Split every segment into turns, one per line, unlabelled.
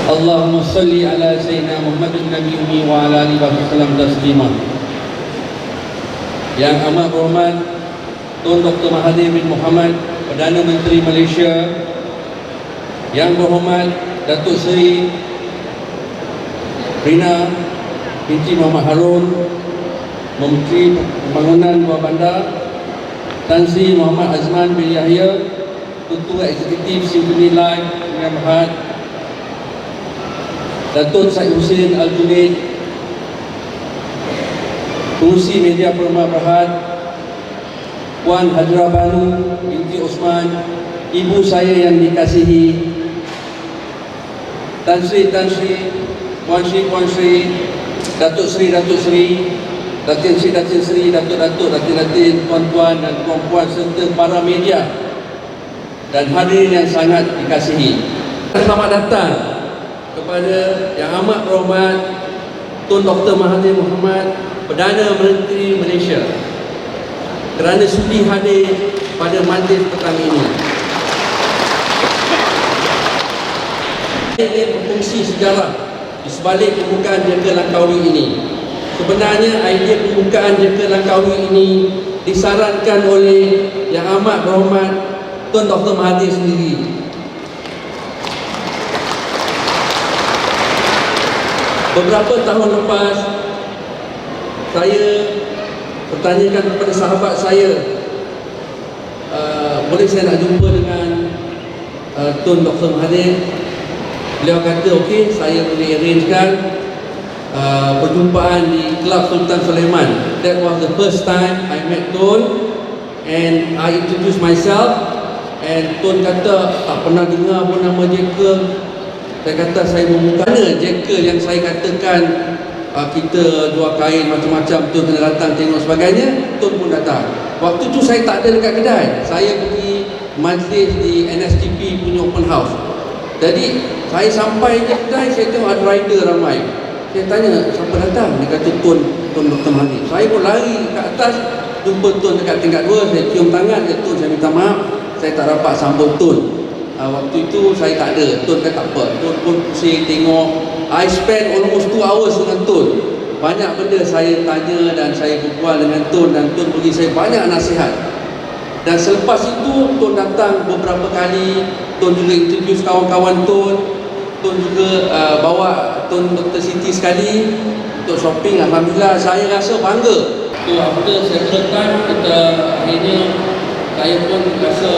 Allahumma salli ala Sayyidina Muhammadin Nabi Ummi wa ala alihi wa sallam taslima. Yang amat berhormat Tun Dr. Mahathir bin Mohamad, Perdana Menteri Malaysia. Yang berhormat Datuk Seri Rina binti Muhammad Harun, Menteri Pembangunan Bawah Bandar. Tan Sri Muhammad Azman bin Yahya, Ketua Eksekutif Symphony Live Sdn Bhd. Datuk Syed Hussein Al-Junaid, Pengurusi Media Permah Berhad. Puan Hajrah Banu binti Osman, ibu saya yang dikasihi. Tan Sri, Puan Sri, Datuk Sri, Datin Sri, Datin, tuan-tuan dan puan-puan serta para media dan hadirin yang sangat dikasihi. Selamat datang kepada Yang Amat Berhormat Tun Dr. Mahathir Mohamad, Perdana Menteri Malaysia, kerana sudi hadir pada majlis petang ini. Ini berfungsi sejarah di sebalik pembukaan Jangka Langkawi ini. Sebenarnya idea pembukaan Jangka Langkawi ini disarankan oleh Yang Amat Berhormat Tun Dr. Mahathir sendiri. Beberapa tahun lepas, saya bertanyakan kepada sahabat saya, boleh saya nak jumpa dengan Tun Dr. Mahathir. Beliau kata okey, saya boleh arrangekan perjumpaan di Kelab Sultan Sulaiman. That was the first time I met Tun and I introduced myself, and Tun kata tak pernah dengar pun nama Jekyll. Saya kata saya membuka Jekyll yang saya katakan kita jual kain macam-macam, Tun kena datang tengok sebagainya. Tun pun datang. Waktu tu saya tak ada dekat kedai, saya pergi majlis di NSTP punya open house. Jadi saya sampai je kedai, saya tengok ada rider ramai. Saya tanya siapa datang, dia kata Tun Dr. Mahathir. Saya pun lari ke atas, jumpa Tun dekat tingkat 2. Saya cium tangan, dia Tun saya minta maaf, saya tak dapat sambut Tun. Waktu itu saya tak ada. Tun kata tak apa. Tun pun pusing tengok. I spend almost 2 hours dengan Tun. Banyak benda saya tanya dan saya berbual dengan Tun, dan Tun bagi saya banyak nasihat. Dan selepas itu Tun datang beberapa kali. Tun juga introduce kawan-kawan Tun. Tun juga bawa Tun Dr. Siti sekali untuk shopping. Alhamdulillah, saya rasa bangga. So after several time, kita akhirnya saya pun rasa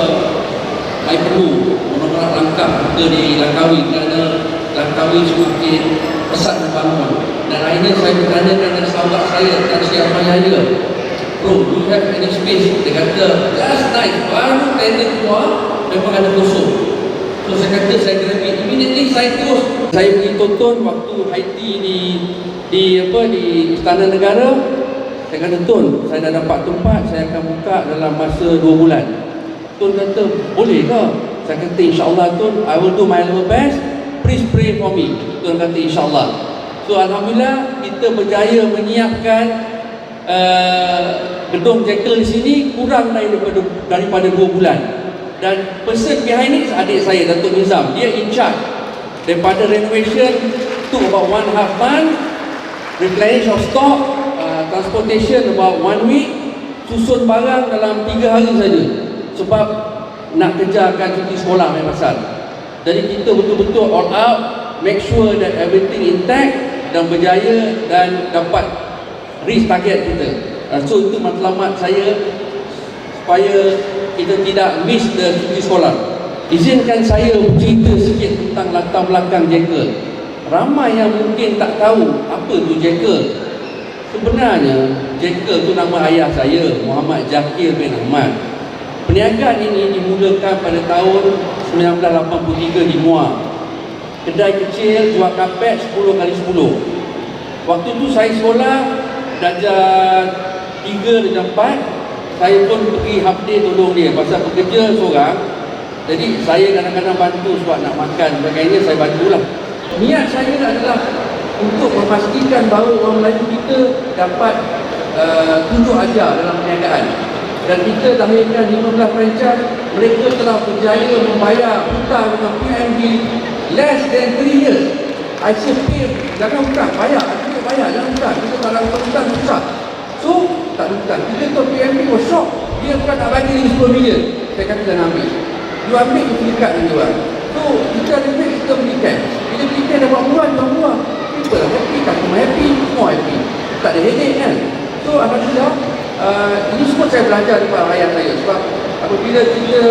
saya perlu menolak langkah ke di Langkawi, kerana Langkawi semakin pesat dibangun. Dan akhirnya saya bertanyakan dengan sahabat saya, Tan Sri Ahmad Yahya, bro, do you have any space? Dia kata, just nice, baru tender keluar, memang ada kosong. So saya kata, saya grab it. Immediately saya terus. Saya pergi tonton waktu Haiti di Istana Negara. Saya kata, Tun, saya dah dapat tempat, saya akan buka dalam masa 2 bulan. Tun kata, boleh ke? Saya kata, insyaAllah Tun, I will do my level best. Please pray for me. Tun kata, insyaAllah. So Alhamdulillah, kita berjaya menyiapkan gedung Jekyll di sini kurang daripada 2 bulan. Dan person behind it adik saya, Datuk Nizam. Dia in charge daripada renovation to about 1.5 month, replenish of stock, transportation about 1 week, susun barang dalam 3 hari saja. Sebab nak kejarkan cuti sekolah main pasal. Jadi kita betul-betul all out, make sure that everything intact dan berjaya dan dapat reach target kita. So itu matlamat saya supaya kita tidak miss the cuti sekolah. Izinkan saya bercerita sikit tentang latar belakang Jekyll. Ramai yang mungkin tak tahu apa tu Jekyll. Sebenarnya Jekyll tu nama ayah saya, Muhammad Zakir bin Ahmad. Perniagaan ini dimulakan pada tahun 1983 di Muar. Kedai kecil jual kapet 10x10. Waktu tu saya sekolah darjah 3, darjah 4. Saya pun pergi half day tolong dia pasal bekerja seorang. Jadi saya kadang-kadang bantu sebab nak makan sebagainya, saya bantulah. Niat saya adalah untuk memastikan bahawa orang Melayu kita dapat tunjuk ajar dalam perniagaan. Dan kita lahirkan 15 franchise. Mereka telah berjaya membayar hutang dengan PNB less than 3 years. I say pay, jangan hutang, bayar, kita bayar, jangan hutang, kita tak nak hutang susah. So, tak hutang. Kita tu PMP was shock. Dia bukan nak bagi ni 10 million. Saya kata jangan ambil. You ambil, you dekat dengan dia. So, kita ada duit, kita belikan. Bila belikan dapat murah, jual murah. People happy, customer happy, semua happy. Tak ada headache kan. So, alhamdulillah, ini semua saya belajar daripada ayah saya. Sebab apabila kita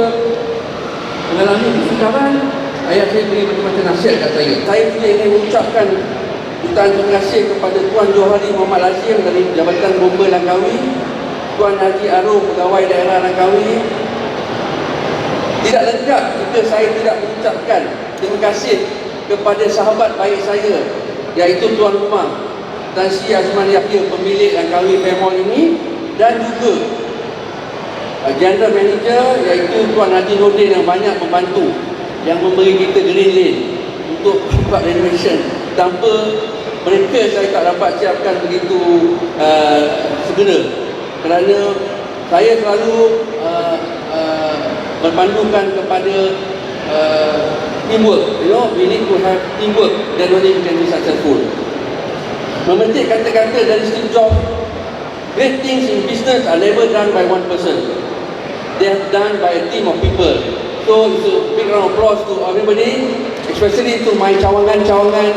mengalami kesukaran, ayah saya beri macam-macam nasihat kat saya. Saya juga ingin mengucapkan ucapan terima kasih kepada Tuan Johari Muhammad Lazim dari Jabatan Bomba Langkawi, Tuan Haji Arif, Pegawai Daerah Langkawi. Tidak lengkap jika saya tidak mengucapkan terima kasih kepada sahabat baik saya, iaitu Tuan Rumah Tan Sri Azman Yahya, pemilik Langkawi Fairmall ini, dan juga General Manager iaitu Tuan Haji Nordin yang banyak membantu, yang memberi kita green lane untuk buat renovation. Tanpa mereka saya tak dapat siapkan begitu segera, kerana saya selalu berpandukan kepada teamwork. You know, we need to have teamwork, then only we can be successful. Memetik kata-kata dari Steve Jobs, great things in business are never done by one person. They are done by a team of people. So it's a big round of applause to everybody, especially to my cawangan-cawangan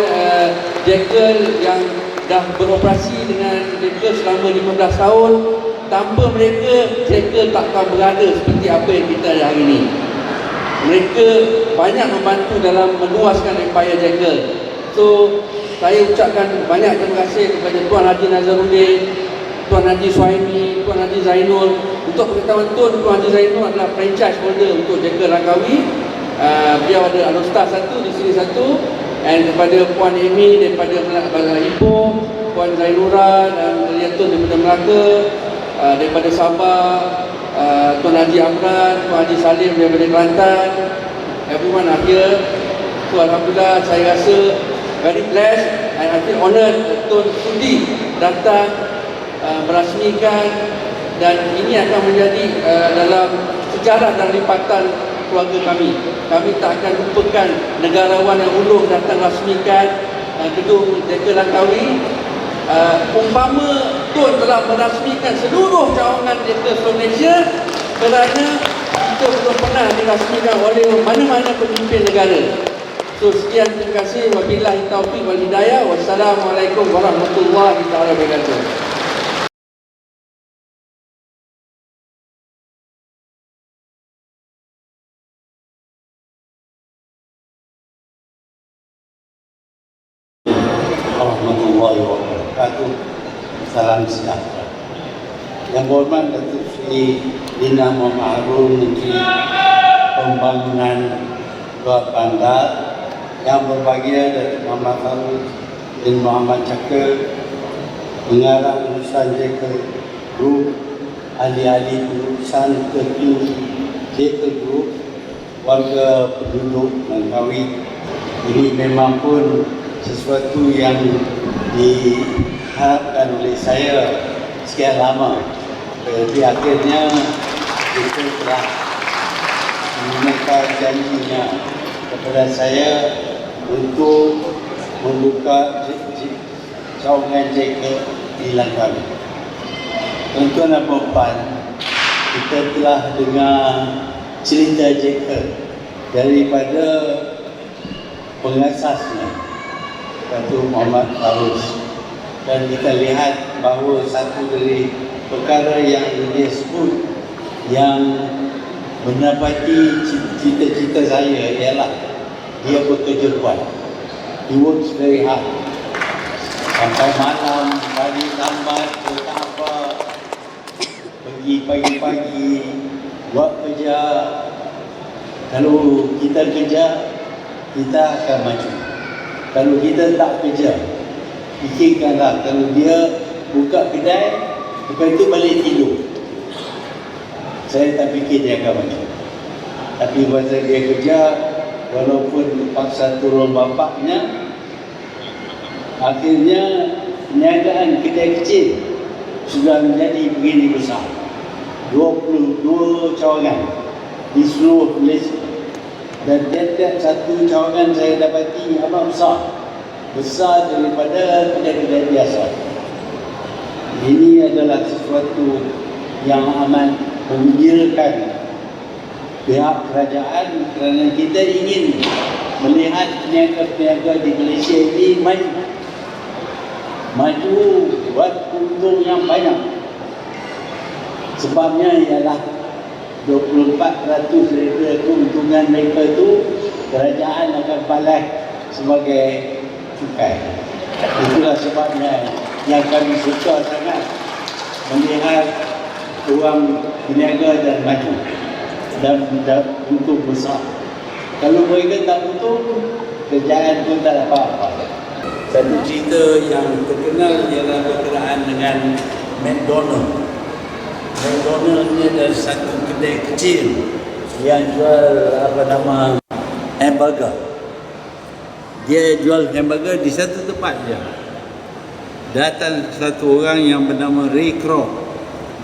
Jekyll yang dah beroperasi dengan mereka selama 15 tahun. Tanpa mereka, Jekyll takkan berada seperti apa yang kita ada hari ini. Mereka banyak membantu dalam meluaskan empire Jekyll. So, saya ucapkan banyak terima kasih kepada Tuan Haji Nazaruddin, Tuan Haji Suhaimi, Tuan Haji Zainul. Untuk pengetahuan Tuan Haji Zainul adalah franchise holder untuk Jekyll Langkawi. Beliau ada Alostar satu, di sini satu. Dan kepada Puan Amy daripada Ipoh, Puan Zainura dan Liatun daripada Melaka, daripada Sabah, Tuan Haji Amran, Tuan Haji Salim daripada Kelantan, everyone are here. So alhamdulillah, saya rasa very blessed and I feel honoured Tuan Sudi datang merasmikan, dan ini akan menjadi dalam sejarah dan lipatan keluarga kami. Kami tak akan lupakan negarawan yang ulung datang rasmikan gedung Jekyll Langkawi. Umpama Tun telah merasmikan seluruh cawangan Jekyll seluruh Malaysia, kerana kita belum pernah dirasmikan oleh mana-mana pemimpin negara. So sekian, terima kasih. Wabillahi taufiq wal hidayah. Wassalamualaikum warahmatullahi wabarakatuh.
Warahmatullahi wabarakatuh. Salam sejahtera. Yang berhormat Datuk Seri Dina Muhammad Harun, Menteri Pembangunan Luar Bandar, yang berbahagia Datuk Muhammad Faruk bin Muhammad Cakar, pengarah urusan Jekyll Group, ahli-ahli urusan tertinggi Jekyll Group, warga penduduk Langkawi. Ini memang pun sesuatu yang diharapkan oleh saya sekian lama. Di akhirnya kita telah memenuhi janjinya kepada saya untuk membuka cawangan Jekyll di Langkawi. Tuan-tuan dan puan, kita telah dengar cerita Jekyll daripada pengasasnya, Datuk Muhammad Farus, dan kita lihat bahawa satu dari perkara yang dia sebut yang mendapati cita-cita saya ialah dia bekerja kuat. He works very hard sampai malam, pagi lambat, tak apa, pergi pagi-pagi buat kerja. Kalau kita kerja, kita akan maju. Kalau kita tak kerja, fikirkanlah kalau dia buka kedai, lepas itu balik tidur, saya tak fikir dia akan maju. Tapi masa dia kerja, walaupun paksa turun bapaknya, akhirnya perniagaan kedai kecil sudah menjadi begini besar, 22 cawangan di seluruh Malaysia. Dan tiap-tiap satu cawangan saya dapati amat besar. besar daripada kedai-kedai biasa. Ini adalah sesuatu yang amat menggembirakan pihak kerajaan kerana kita ingin melihat peniaga-peniaga di Malaysia ini maju buat untung yang banyak. Sebabnya ialah 24% daripada keuntungan mereka itu kerajaan akan balas sebagai cukai. Itulah sebabnya yang kami suka sangat melihat orang berniaga dan maju dan untung besar. Kalau mereka tak untung, kerjaan pun tak dapat apa-apa. Satu cerita yang terkenal ialah berkenaan dengan McDonald. McDonald ni adalah satu kedai kecil yang jual hamburger. Dia jual hamburger di satu tempat je. Datang satu orang yang bernama Ray Kroc.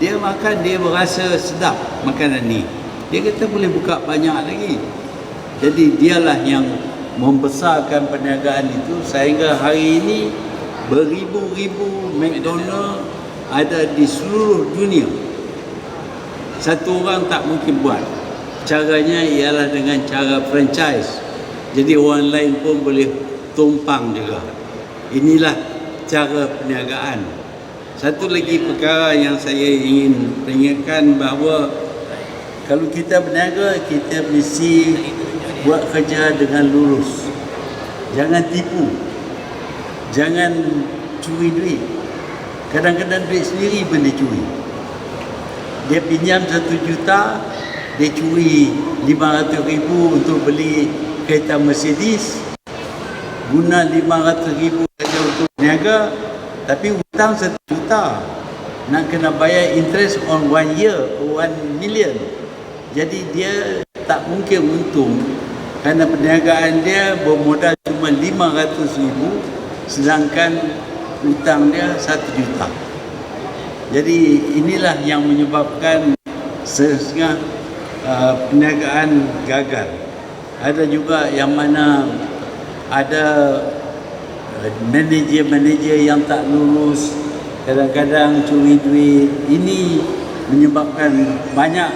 Dia makan, dia berasa sedap makanan ni. Dia kata boleh buka banyak lagi. Jadi dialah yang membesarkan perniagaan itu sehingga hari ini beribu-ribu McDonald ada di seluruh dunia. Satu orang tak mungkin buat. Caranya ialah dengan cara franchise. Jadi orang lain pun boleh tumpang juga. Inilah cara perniagaan. Satu lagi perkara yang saya ingin peringatkan bahawa kalau kita berniaga, kita mesti buat kerja dengan lurus. Jangan tipu. Jangan curi duit. Kadang-kadang duit sendiri pun dia curi. Dia pinjam 1 juta, dia curi 500,000 untuk beli kereta Mercedes. Guna 500,000 saja untuk berniaga, tapi hutang 1 juta. Nak kena bayar interest on 1 year, 1 million. Jadi dia tak mungkin untung kerana perniagaan dia bermodal cuma 500,000 sedangkan hutang dia 1 juta. Jadi inilah yang menyebabkan setengah perniagaan gagal. Ada juga yang mana ada manager-manager yang tak lurus, kadang-kadang curi duit. Ini menyebabkan banyak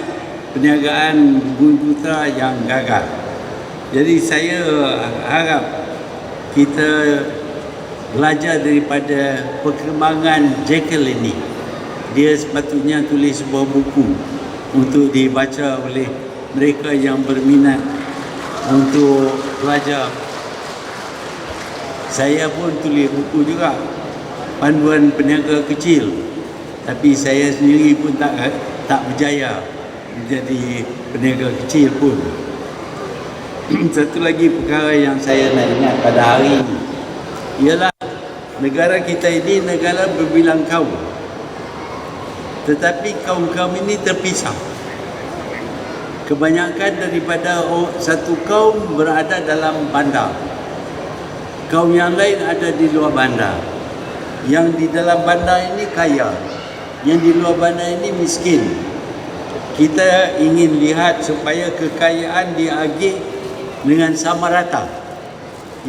perniagaan bumi putra yang gagal. Jadi saya harap kita belajar daripada perkembangan Jekyll ini. Dia sepatutnya tulis sebuah buku untuk dibaca oleh mereka yang berminat untuk belajar. Saya pun tulis buku juga, panduan peniaga kecil, tapi saya sendiri pun tak berjaya menjadi peniaga kecil pun. Satu lagi perkara yang saya nak ingat pada hari ini ialah negara kita ini negara berbilang kaum, tetapi kaum-kaum ini terpisah. Kebanyakan daripada satu kaum berada dalam bandar, kaum yang lain ada di luar bandar. Yang di dalam bandar ini kaya, yang di luar bandar ini miskin. Kita ingin lihat supaya kekayaan diagih dengan sama rata.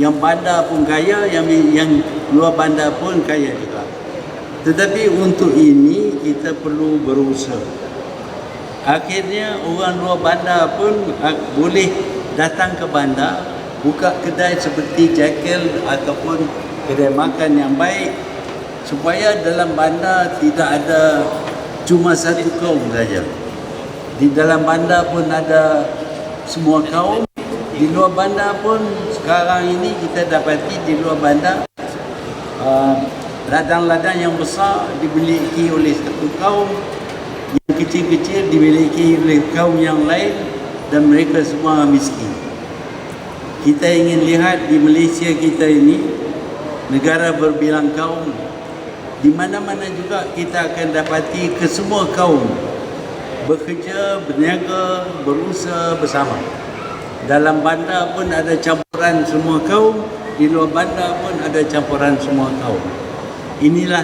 Yang bandar pun kaya, yang luar bandar pun kaya juga. Tetapi untuk ini kita perlu berusaha. Akhirnya orang luar bandar pun boleh datang ke bandar, buka kedai seperti Jekyll ataupun kedai makan yang baik, supaya dalam bandar tidak ada cuma satu kaum saja. Di dalam bandar pun ada semua kaum. Di luar bandar pun sekarang ini kita dapati di luar bandar ladang-ladang yang besar dimiliki oleh satu kaum, yang kecil-kecil dimiliki oleh kaum yang lain, dan mereka semua miskin. Kita ingin lihat di Malaysia kita ini negara berbilang kaum, di mana-mana juga kita akan dapati kesemua kaum bekerja, berniaga, berusaha bersama. Dalam bandar pun ada campuran semua kaum, di luar bandar pun ada campuran semua kaum. Inilah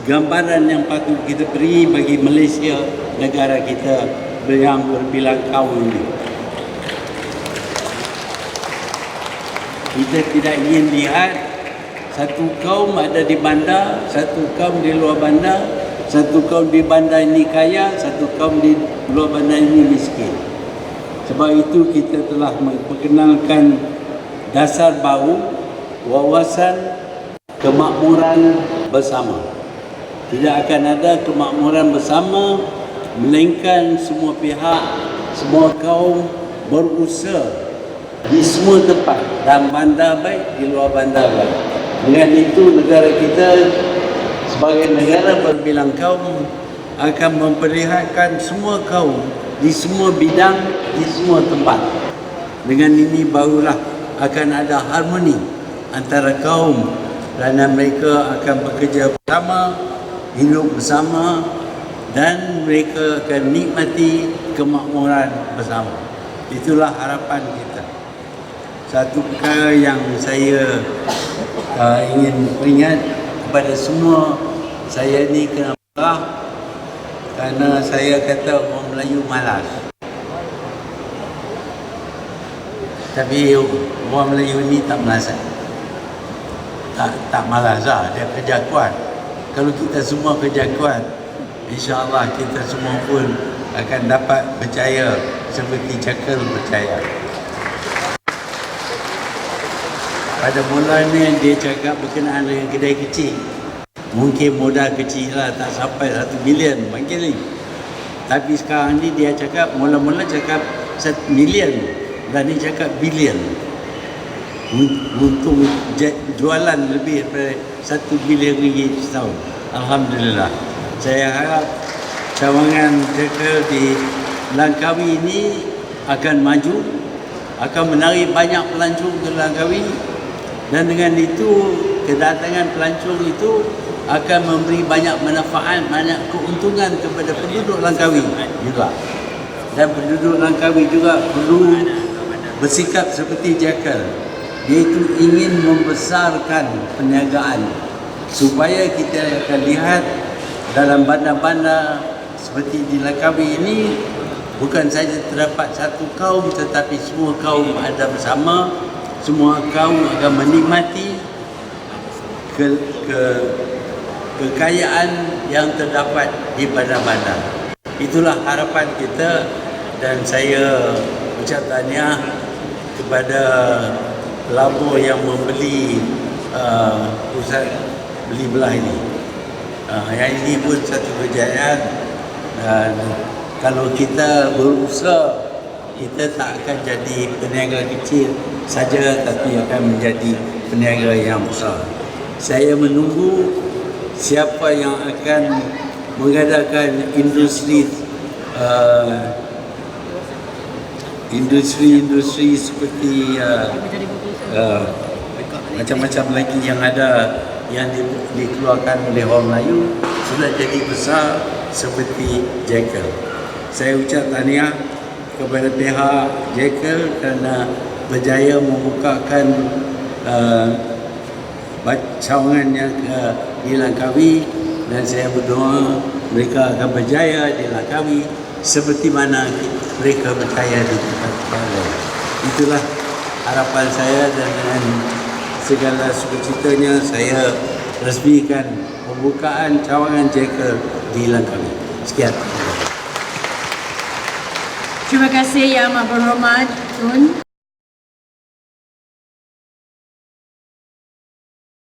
gambaran yang patut kita beri bagi Malaysia, negara kita yang berbilang kaum ini. Kita tidak ingin lihat satu kaum ada di bandar, satu kaum di luar bandar, satu kaum di bandar ini kaya, satu kaum di luar bandar ini miskin. Sebab itu kita telah memperkenalkan dasar baru, wawasan kemakmuran bersama. Tidak akan ada kemakmuran bersama melainkan semua pihak, semua kaum berusaha di semua tempat, dalam bandar baik, di luar bandar baik. Dengan itu negara kita sebagai negara berbilang kaum akan memperlihatkan semua kaum di semua bidang, di semua tempat. Dengan ini barulah akan ada harmoni antara kaum kerana mereka akan bekerja bersama, hidup bersama dan mereka akan nikmati kemakmuran bersama. Itulah harapan kita. Satu perkara yang saya ingin peringat kepada semua, saya ni kena marah kerana saya kata orang Melayu malas. Tapi orang Melayu ni tak malas. Tak malas lah, dia kerja kuat. Kalau kita semua kerja kuat, insya-Allah kita semua pun akan dapat berjaya seperti Jekyll berjaya. Pada mulanya dia cakap berkenaan dengan kedai kecil. Mungkin modal kecil lah, tak sampai 1 bilion mungkin ni. Tapi sekarang ni dia cakap, mula-mula cakap 1 million dan dia cakap bilion. Untuk jualan lebih daripada 1 bilion ringgit setahun. Alhamdulillah. Saya harap cawangan Jekyll di Langkawi ini akan maju, akan menarik banyak pelancong ke Langkawi, dan dengan itu kedatangan pelancong itu akan memberi banyak manfaat, banyak keuntungan kepada penduduk Langkawi juga. Dan penduduk Langkawi juga perlu bersikap seperti Jekyll, iaitu ingin membesarkan perniagaan supaya kita akan lihat dalam bandar-bandar seperti di Langkawi ini bukan saja terdapat satu kaum tetapi semua kaum ada bersama, semua kaum akan menikmati kekayaan yang terdapat di bandar-bandar. Itulah harapan kita dan saya ucap tahniah kepada pelabur yang membeli pusat beli belah ini. Yang ini pun satu kejayaan, dan kalau kita berusaha kita tak akan jadi peniaga kecil saja tapi akan menjadi peniaga yang besar. Saya menunggu siapa yang akan mengadakan industri seperti macam-macam lagi yang ada yang dikeluarkan oleh orang Melayu sudah jadi besar seperti Jekyll. Saya ucap tahniah kepada pihak Jekyll kerana berjaya membukakan cawangan yang di Langkawi, dan saya berdoa mereka akan berjaya di Langkawi seperti mana mereka berjaya di tempat-tempat lain. Itulah harapan saya, dan dengan segala sukacitanya saya resmikan pembukaan cawangan Jekyll di Langkawi. Sekian.
Terima kasih Yang Amat Berhormat Tun.